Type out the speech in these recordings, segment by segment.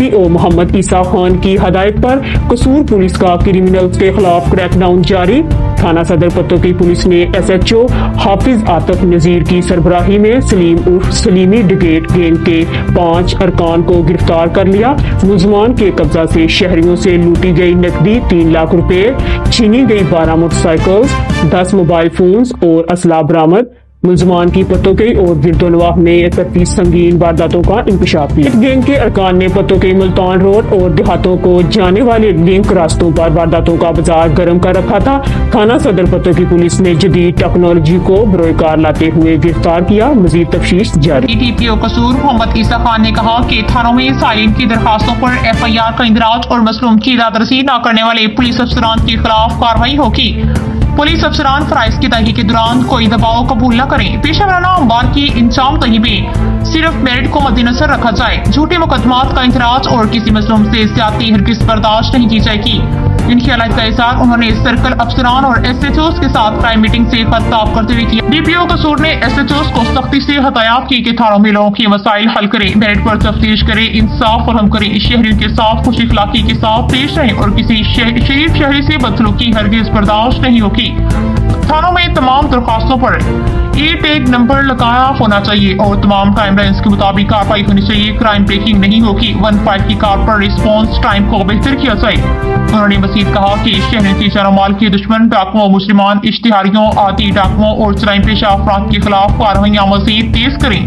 D P او محمد عیسیٰ خان کی ہدایت پر قصور police کا کرمنلز کے خلاف کریک ڈاؤن جاری۔ تھانہ صدر پتو کی پولیس نے ایس ایچ او حافظ عاطف نذیر کی سربراہی میں سلیم عرف سلیمی ڈکیٹ گینگ کے 5 ارکان کو گرفتار کر لیا۔ ملزمان کے قبضہ سے شہریوں سے لوٹی گئی نقدی 3 لاکھ روپے، چھینی گئی 12 موٹر سائیکلز، 10 موبائل فونز اور اسلحہ برآمد۔ ملزمان کی پتوکی اور گرد و نواح میں 31 سنگین وارداتوں کا انکشاف کیا۔ گینگ کے ارکان نے پتوکی ملتان روڈ اور دیہاتوں کو جانے والے لنک راستوں پر وارداتوں کا بازار گرم کر رکھا تھا۔ تھانہ صدر پتو کی پولیس نے جدید ٹیکنالوجی کو بروئے کار لاتے ہوئے گرفتار کیا۔ مزید تفتیش جاری۔ ڈی پی او قصور محمد عیسیٰ خان نے کہا کہ تھانوں میں سائلین کی درخواستوں پر ایف آئی آر کا اندراج اور مظلوم کی اطلاع رسی نہ کرنے والے پولیس افسران کے خلاف کارروائی ہوگی۔ پولیس افسران فرائض کی ادائیگی کے دوران کوئی دباؤ قبول نہ کریں۔ پیشہ ورانہ امور کی انجام دہی میں صرف میرٹ کو مد نظر رکھا جائے۔ جھوٹے مقدمات کا اندراج اور کسی مظلوم سے زیادتی ہرگز برداشت نہیں کی جائے گی۔ ان خیالات کا اظہار انہوں نے سرکل افسران اور ایس ایچ اوز کے ساتھ کرائم میٹنگ سے خطاب کرتے ہوئے کیا۔ ڈی پی او قصور نے ایس ایچ اوز کو سختی سے ہدایات کی کہ تھانوں میں لوگوں کے مسائل حل کریں، میرٹ پر تفتیش کریں، انصاف فراہم کریں، شہریوں کے ساتھ خوش اخلاقی کے ساتھ پیش رہیں اور کسی شریف شہری سے بدسلوکی ہرگز برداشت نہیں ہوگی۔ تھانوں میں تمام درخواستوں پر ای ٹیگ نمبر لگایا ہونا چاہیے اور تمام ٹائم لائنز کے مطابق کارروائی ہونی چاہیے۔ کرائم بریکنگ نہیں ہوگی۔ 1 کی کار پر ریسپانس ٹائم کو بہتر کیا جائے۔ انہوں نے مزید کہا کہ شہریوں کی جان و مال کے دشمن ڈاکوؤں، مجرمان، اشتہاریوں، عادی ڈاکوؤں اور جرائم پیشہ افراد کے خلاف کارروائیاں مزید تیز کریں۔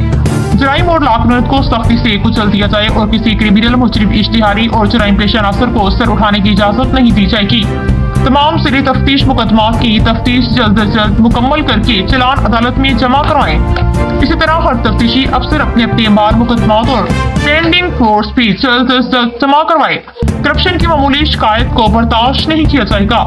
جرائم اور لاکنت کو سختی سے کچل دیا جائے اور کسی کرمنل، مجرم، اشتہاری اور جرائم پیشہ عناصر کو سر اٹھانے کی اجازت نہیں دی جائے گی۔ تمام زیر تفتیش مقدمات کی تفتیش جلد از جلد مکمل کر کے چلان عدالت میں جمع کروائیں۔ اسی طرح ہر تفتیشی افسر اپنے مال، مقدمات اور پینڈنگ فورس بھی جلد از جلد جمع کروائے۔ کرپشن کی معمولی شکایت کو برداشت نہیں کیا جائے گا۔